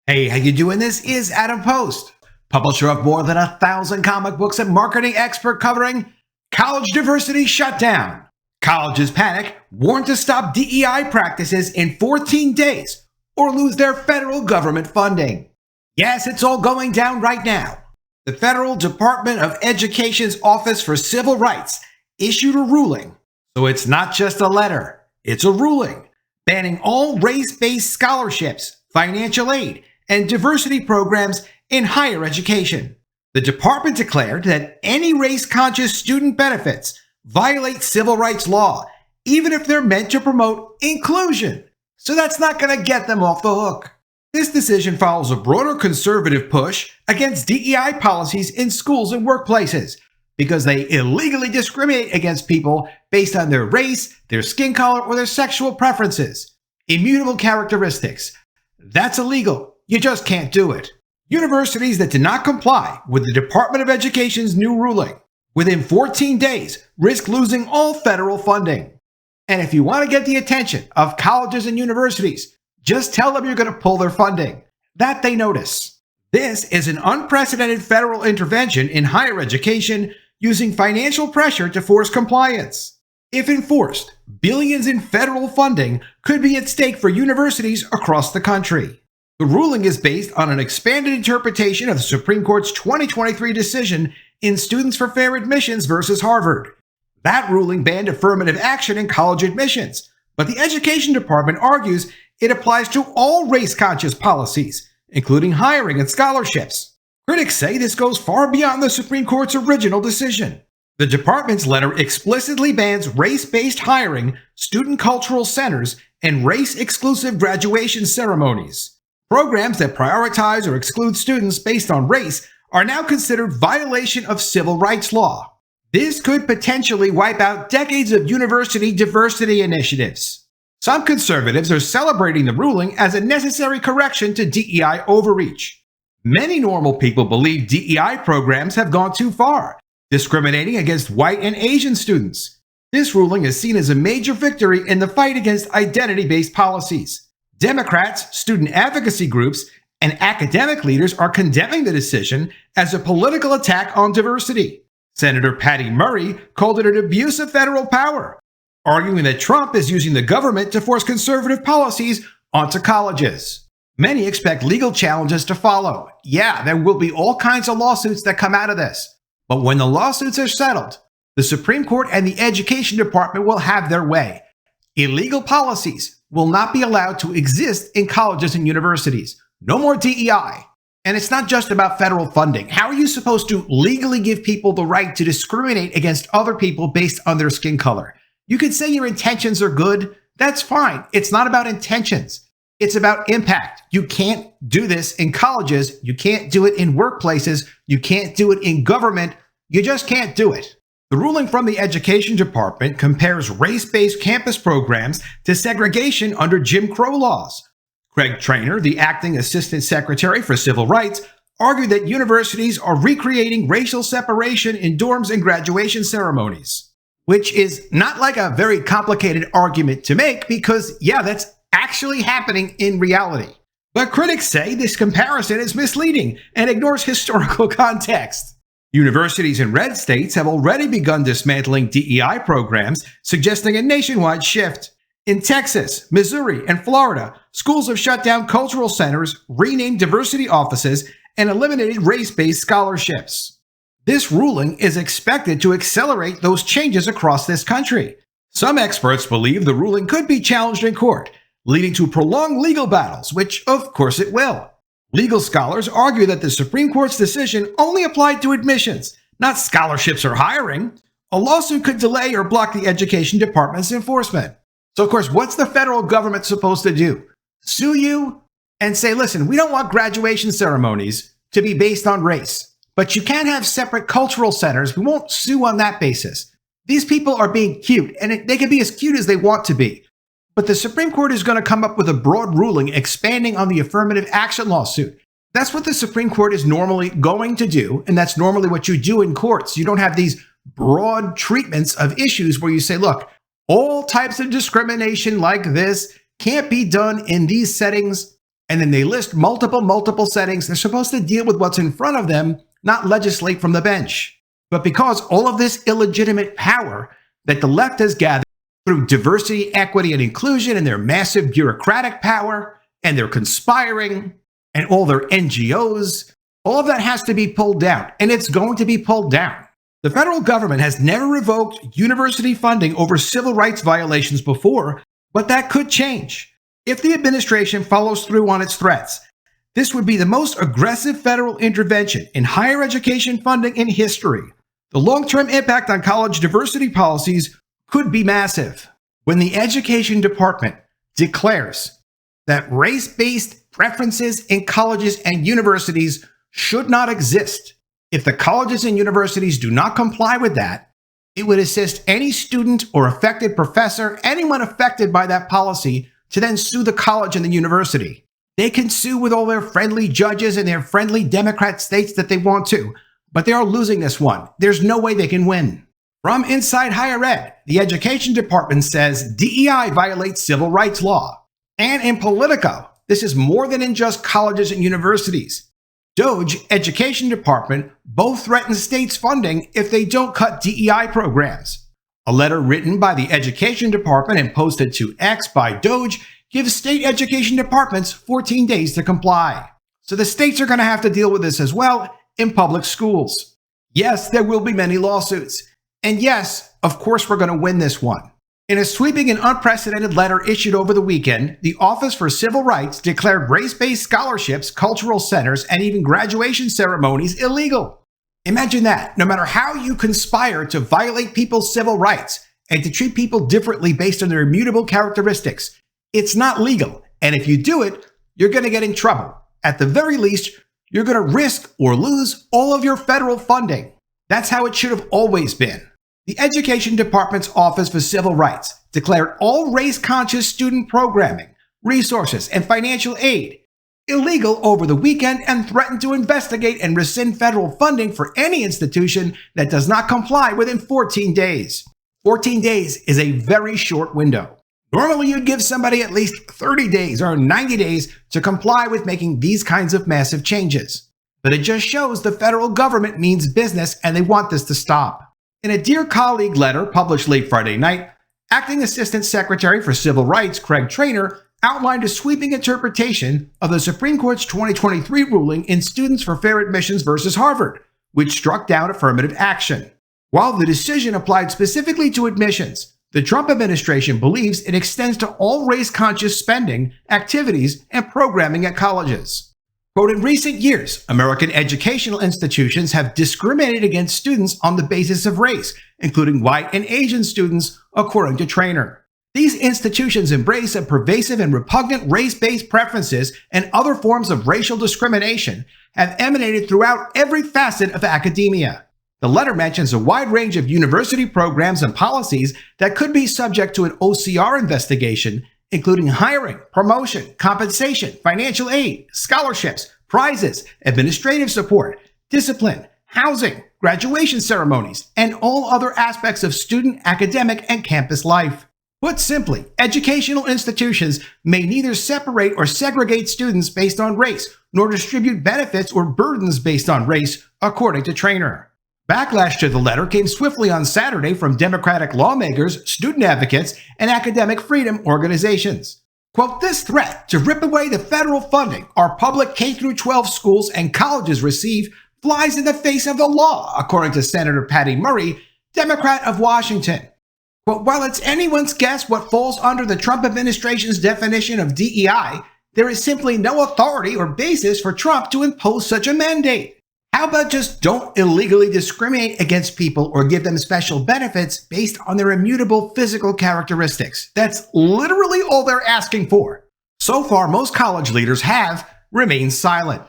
Hey, how you doing? This is Adam Post, publisher of more than 1,000 comic books and marketing expert covering college diversity shutdown. Colleges panic, warn to stop DEI practices in 14 days or lose their federal government funding. Yes, it's all going down right now. The Federal Department of Education's Office for Civil Rights issued a ruling. So it's not just a letter, it's a ruling banning all race-based scholarships, financial aid, and diversity programs in higher education. The department declared that any race-conscious student benefits violate civil rights law, even if they're meant to promote inclusion. So that's not going to get them off the hook. This decision follows a broader conservative push against DEI policies in schools and workplaces because they illegally discriminate against people based on their race, their skin color, or their sexual preferences. Immutable characteristics. That's illegal. You just can't do it. Universities that did not comply with the Department of Education's new ruling within 14 days risk losing all federal funding. And if you want to get the attention of colleges and universities, just tell them you're going to pull their funding. That they notice. This is an unprecedented federal intervention in higher education using financial pressure to force compliance. If enforced, billions in federal funding could be at stake for universities across the country. The ruling is based on an expanded interpretation of the Supreme Court's 2023 decision in Students for Fair Admissions versus Harvard. That ruling banned affirmative action in college admissions, but the Education Department argues it applies to all race-conscious policies, including hiring and scholarships. Critics say this goes far beyond the Supreme Court's original decision. The department's letter explicitly bans race-based hiring, student cultural centers, and race-exclusive graduation ceremonies. Programs that prioritize or exclude students based on race are now considered violation of civil rights law. This could potentially wipe out decades of university diversity initiatives. Some conservatives are celebrating the ruling as a necessary correction to DEI overreach. Many normal people believe DEI programs have gone too far, discriminating against white and Asian students. This ruling is seen as a major victory in the fight against identity-based policies. Democrats, student advocacy groups, and academic leaders are condemning the decision as a political attack on diversity. Senator Patty Murray called it an abuse of federal power, arguing that Trump is using the government to force conservative policies onto colleges. Many expect legal challenges to follow. Yeah, there will be all kinds of lawsuits that come out of this. But when the lawsuits are settled, the Supreme Court and the Education Department will have their way. Illegal policies will not be allowed to exist in colleges and universities. No more DEI. And it's not just about federal funding. How are you supposed to legally give people the right to discriminate against other people based on their skin color? You could say your intentions are good. That's fine. It's not about intentions. It's about impact. You can't do this in colleges. You can't do it in workplaces. You can't do it in government. You just can't do it. The ruling from the Education Department compares race-based campus programs to segregation under Jim Crow laws. Craig Trainor, the acting Assistant Secretary for Civil Rights, argued that universities are recreating racial separation in dorms and graduation ceremonies, which is not like a very complicated argument to make because, yeah, that's actually happening in reality. But critics say this comparison is misleading and ignores historical context. Universities in red states have already begun dismantling DEI programs, suggesting a nationwide shift. In Texas, Missouri, and Florida, schools have shut down cultural centers, renamed diversity offices, and eliminated race-based scholarships. This ruling is expected to accelerate those changes across this country. Some experts believe the ruling could be challenged in court, leading to prolonged legal battles, which of course it will. Legal scholars argue that the Supreme Court's decision only applied to admissions, not scholarships or hiring. A lawsuit could delay or block the Education Department's enforcement. So, of course, what's the federal government supposed to do? Sue you and say, listen, we don't want graduation ceremonies to be based on race, but you can't have separate cultural centers. We won't sue on that basis. These people are being cute, and they can be as cute as they want to be. But the Supreme Court is going to come up with a broad ruling expanding on the affirmative action lawsuit. That's what the Supreme Court is normally going to do, and that's normally what you do in courts. You don't have these broad treatments of issues where you say, look, all types of discrimination like this can't be done in these settings. And then they list multiple settings. They're supposed to deal with what's in front of them, not legislate from the bench. But because all of this illegitimate power that the left has gathered through diversity, equity, and inclusion and their massive bureaucratic power and their conspiring and all their NGOs, all of that has to be pulled down, and it's going to be pulled down. The federal government has never revoked university funding over civil rights violations before, but that could change. If the administration follows through on its threats, this would be the most aggressive federal intervention in higher education funding in history. The long-term impact on college diversity policies could be massive. When the Education Department declares that race-based preferences in colleges and universities should not exist, if the colleges and universities do not comply with that, it would assist any student or affected professor, anyone affected by that policy, to then sue the college and the university. They can sue with all their friendly judges and their friendly Democrat states that they want to, but they are losing this one. There's no way they can win. From Inside Higher Ed, the Education Department says DEI violates civil rights law. And in Politico, this is more than in just colleges and universities. DOGE, Education Department, both threaten states' funding if they don't cut DEI programs. A letter written by the Education Department and posted to X by DOGE gives state education departments 14 days to comply. So the states are going to have to deal with this as well in public schools. Yes, there will be many lawsuits. And yes, of course, we're going to win this one. In a sweeping and unprecedented letter issued over the weekend, the Office for Civil Rights declared race-based scholarships, cultural centers, and even graduation ceremonies illegal. Imagine that. No matter how you conspire to violate people's civil rights and to treat people differently based on their immutable characteristics, it's not legal. And if you do it, you're going to get in trouble. At the very least, you're going to risk or lose all of your federal funding. That's how it should have always been. The Education Department's Office for Civil Rights declared all race-conscious student programming, resources, and financial aid illegal over the weekend and threatened to investigate and rescind federal funding for any institution that does not comply within 14 days. 14 days is a very short window. Normally, you'd give somebody at least 30 days or 90 days to comply with making these kinds of massive changes. But it just shows the federal government means business and they want this to stop. In a Dear Colleague letter published late Friday night, Acting Assistant Secretary for Civil Rights Craig Trainor outlined a sweeping interpretation of the Supreme Court's 2023 ruling in Students for Fair Admissions versus Harvard, which struck down affirmative action. While the decision applied specifically to admissions, the Trump administration believes it extends to all race-conscious spending, activities, and programming at colleges. Quote, in recent years, American educational institutions have discriminated against students on the basis of race, including white and Asian students, according to Trainor. These institutions embrace a pervasive and repugnant race-based preferences and other forms of racial discrimination have emanated throughout every facet of academia. The letter mentions a wide range of university programs and policies that could be subject to an OCR investigation, including hiring, promotion, compensation, financial aid, scholarships, prizes, administrative support, discipline, housing, graduation ceremonies, and all other aspects of student, academic, and campus life. Put simply, educational institutions may neither separate or segregate students based on race, nor distribute benefits or burdens based on race, according to Trainor. Backlash to the letter came swiftly on Saturday from Democratic lawmakers, student advocates, and academic freedom organizations. Quote, this threat to rip away the federal funding our public K-12 schools and colleges receive flies in the face of the law, according to Senator Patty Murray, Democrat of Washington. But while it's anyone's guess what falls under the Trump administration's definition of DEI, there is simply no authority or basis for Trump to impose such a mandate. How about just don't illegally discriminate against people or give them special benefits based on their immutable physical characteristics? That's literally all they're asking for. So far, most college leaders have remained silent.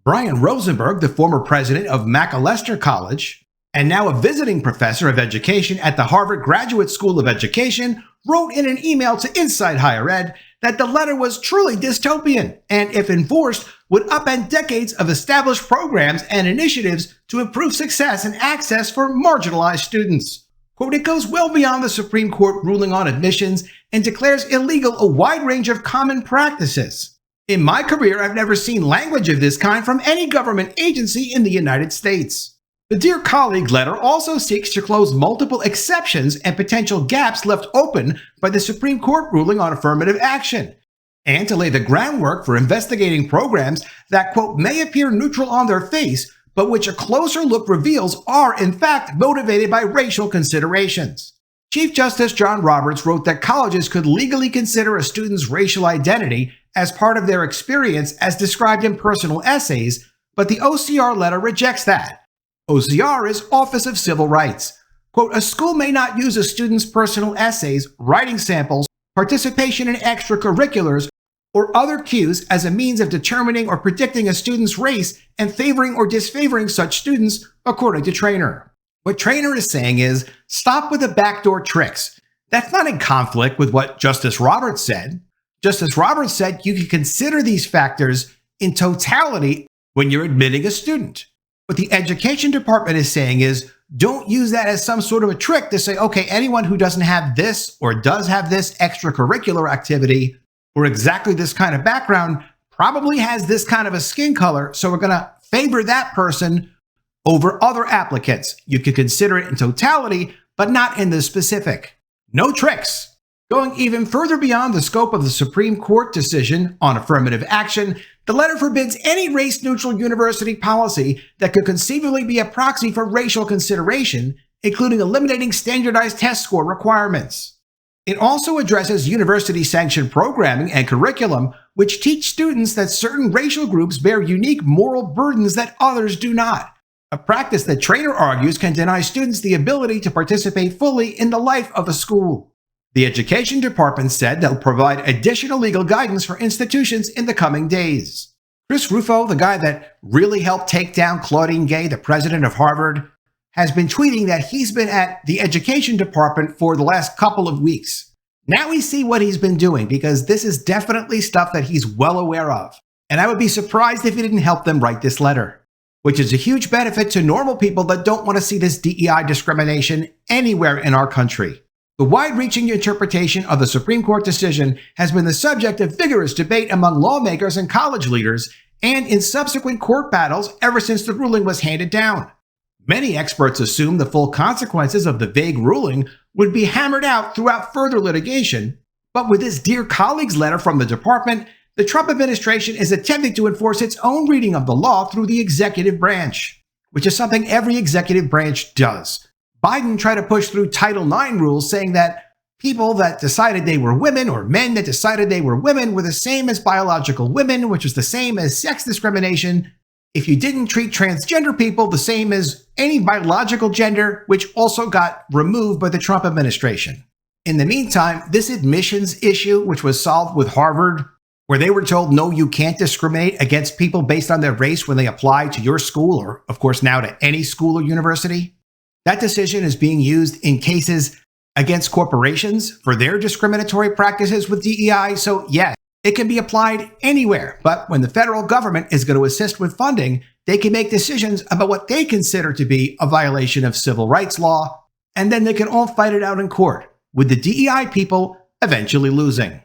Brian Rosenberg, the former president of Macalester College, and now a visiting professor of education at the Harvard Graduate School of Education, wrote in an email to Inside Higher Ed that the letter was truly dystopian and, if enforced, would upend decades of established programs and initiatives to improve success and access for marginalized students. Quote, it goes well beyond the Supreme Court ruling on admissions and declares illegal a wide range of common practices. In my career, I've never seen language of this kind from any government agency in the United States. The Dear Colleague letter also seeks to close multiple exceptions and potential gaps left open by the Supreme Court ruling on affirmative action, and to lay the groundwork for investigating programs that, quote, may appear neutral on their face, but which a closer look reveals are, in fact, motivated by racial considerations. Chief Justice John Roberts wrote that colleges could legally consider a student's racial identity as part of their experience as described in personal essays, but the OCR letter rejects that. OCR is Office of Civil Rights. Quote, a school may not use a student's personal essays, writing samples, participation in extracurriculars, or other cues as a means of determining or predicting a student's race and favoring or disfavoring such students, according to Trainor. What Trainor is saying is, stop with the backdoor tricks. That's not in conflict with what Justice Roberts said. Justice Roberts said you can consider these factors in totality when you're admitting a student. What the Education Department is saying is, don't use that as some sort of a trick to say, okay, anyone who doesn't have this or does have this extracurricular activity or exactly this kind of background probably has this kind of a skin color, so we're going to favor that person over other applicants. You could consider it in totality, but not in the specific. No tricks. Going even further beyond the scope of the Supreme Court decision on affirmative action, the letter forbids any race-neutral university policy that could conceivably be a proxy for racial consideration, including eliminating standardized test score requirements. It also addresses university-sanctioned programming and curriculum, which teach students that certain racial groups bear unique moral burdens that others do not, a practice that Trainor argues can deny students the ability to participate fully in the life of a school. The Education Department said they'll provide additional legal guidance for institutions in the coming days. Chris Rufo, the guy that really helped take down Claudine Gay, the president of Harvard, has been tweeting that he's been at the Education Department for the last couple of weeks. Now we see what he's been doing, because this is definitely stuff that he's well aware of. And I would be surprised if he didn't help them write this letter, which is a huge benefit to normal people that don't want to see this DEI discrimination anywhere in our country. The wide-reaching interpretation of the Supreme Court decision has been the subject of vigorous debate among lawmakers and college leaders, and in subsequent court battles ever since the ruling was handed down. Many experts assume the full consequences of the vague ruling would be hammered out throughout further litigation, but with this Dear Colleagues letter from the department, the Trump administration is attempting to enforce its own reading of the law through the executive branch, which is something every executive branch does. Biden tried to push through Title IX rules saying that people that decided they were women or men that decided they were women were the same as biological women, which was the same as sex discrimination. If you didn't treat transgender people the same as any biological gender, which also got removed by the Trump administration. In the meantime, this admissions issue, which was solved with Harvard, where they were told, no, you can't discriminate against people based on their race when they apply to your school, or of course now to any school or university. That decision is being used in cases against corporations for their discriminatory practices with DEI. So yeah, it can be applied anywhere. But when the federal government is going to assist with funding, they can make decisions about what they consider to be a violation of civil rights law. And then they can all fight it out in court, with the DEI people eventually losing.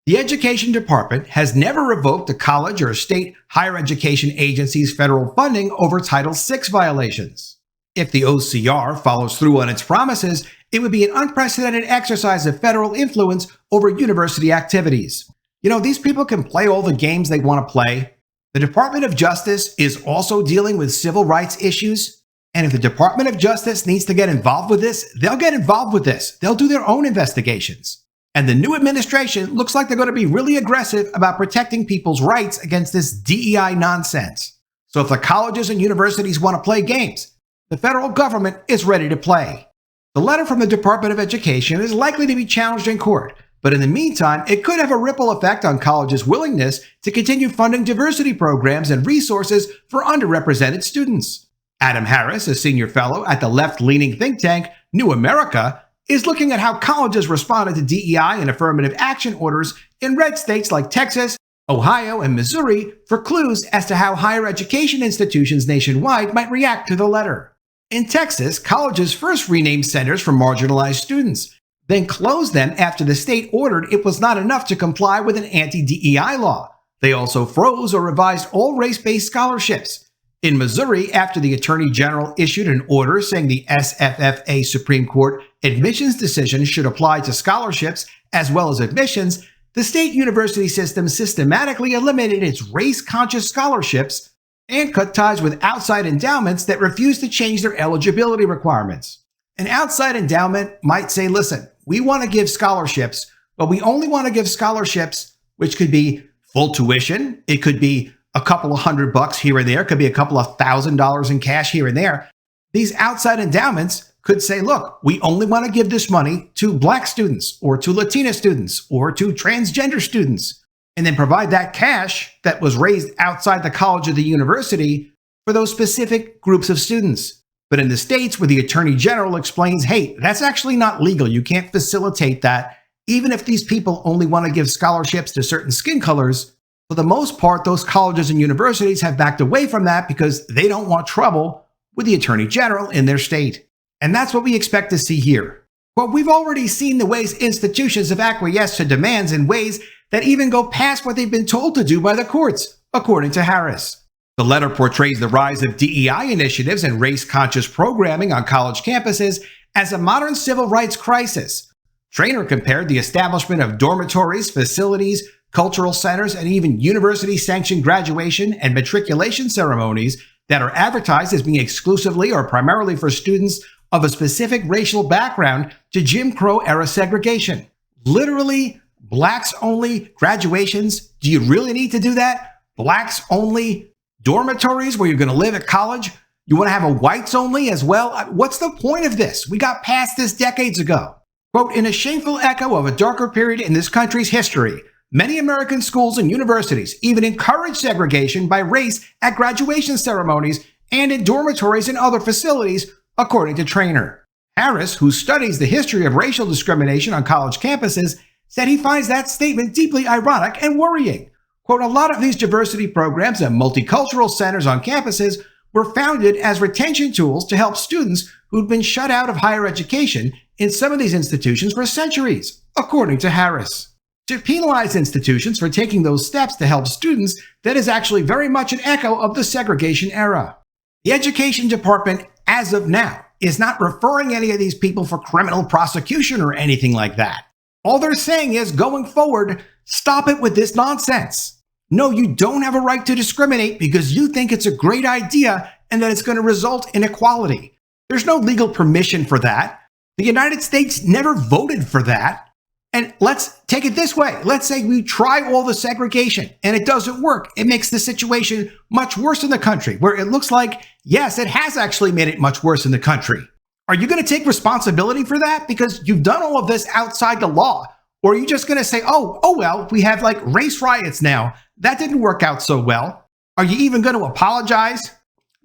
The Education Department has never revoked a college or state higher education agency's federal funding over Title VI violations. If the OCR follows through on its promises, it would be an unprecedented exercise of federal influence over university activities. You know, these people can play all the games they want to play. The Department of Justice is also dealing with civil rights issues. And if the Department of Justice needs to get involved with this, they'll get involved with this. They'll do their own investigations. And the new administration looks like they're going to be really aggressive about protecting people's rights against this DEI nonsense. So if the colleges and universities want to play games, the federal government is ready to play. The letter from the Department of Education is likely to be challenged in court, but in the meantime, it could have a ripple effect on colleges' willingness to continue funding diversity programs and resources for underrepresented students. Adam Harris, a senior fellow at the left-leaning think tank New America, is looking at how colleges responded to DEI and affirmative action orders in red states like Texas, Ohio, and Missouri for clues as to how higher education institutions nationwide might react to the letter. In Texas, colleges first renamed centers for marginalized students, then closed them after the state ordered it was not enough to comply with an anti-DEI law. They also froze or revised all race-based scholarships. In Missouri, after the Attorney General issued an order saying the SFFA Supreme Court admissions decision should apply to scholarships as well as admissions, the state university system systematically eliminated its race-conscious scholarships and cut ties with outside endowments that refused to change their eligibility requirements. An outside endowment might say, listen, we want to give scholarships, but we only want to give scholarships, which could be full tuition. It could be a couple of $100 here and there. It could be a couple of $1,000 in cash here and there. These outside endowments could say, look, we only want to give this money to Black students or to Latina students or to transgender students, and then provide that cash that was raised outside the college or the university for those specific groups of students. But in the states where the Attorney General explains, hey, that's actually not legal. You can't facilitate that. Even if these people only want to give scholarships to certain skin colors, for the most part, those colleges and universities have backed away from that because they don't want trouble with the Attorney General in their state. And that's what we expect to see here. Well, we've already seen the ways institutions have acquiesced to demands in ways that even go past what they've been told to do by the courts, according to Harris. The letter portrays the rise of DEI initiatives and race-conscious programming on college campuses as a modern civil rights crisis. Trainor compared the establishment of dormitories, facilities, cultural centers, and even university-sanctioned graduation and matriculation ceremonies that are advertised as being exclusively or primarily for students of a specific racial background to Jim Crow-era segregation. Literally, blacks-only graduations. Do you really need to do that? Blacks-only dormitories where you're going to live at college? You want to have a whites-only as well? What's the point of this? We got past this decades ago. Quote, in a shameful echo of a darker period in this country's history, many American schools and universities even encourage segregation by race at graduation ceremonies and in dormitories and other facilities, according to Trainor. Harris, who studies the history of racial discrimination on college campuses, said he finds that statement deeply ironic and worrying. Quote, a lot of these diversity programs and multicultural centers on campuses were founded as retention tools to help students who'd been shut out of higher education in some of these institutions for centuries, according to Harris. To penalize institutions for taking those steps to help students, that is actually very much an echo of the segregation era. The Education Department, as of now, is not referring any of these people for criminal prosecution or anything like that. All they're saying is, going forward, stop it with this nonsense. No, you don't have a right to discriminate because you think it's a great idea and that it's going to result in equality. There's no legal permission for that. The United States never voted for that. And let's take it this way. Let's say we try all the segregation and it doesn't work. It makes the situation much worse in the country, where it looks like, yes, it has actually made it much worse in the country. Are you going to take responsibility for that because you've done all of this outside the law? Or are you just going to say, oh, well, we have like race riots now. That didn't work out so well. Are you even going to apologize?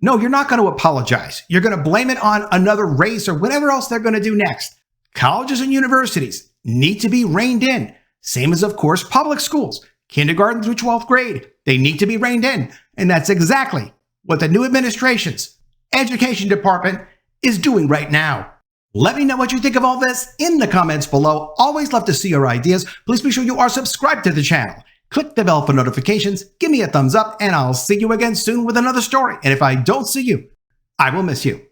No, you're not going to apologize. You're going to blame it on another race or whatever else they're going to do next. Colleges and universities need to be reined in. Same as, of course, public schools, kindergarten through 12th grade. They need to be reined in. And that's exactly what the new administration's education department is doing right now. Let me know what you think of all this in the comments below. Always love to see your ideas. Please be sure you are subscribed to the channel. Click the bell for notifications, give me a thumbs up, and I'll see you again soon with another story. And if I don't see you, I will miss you.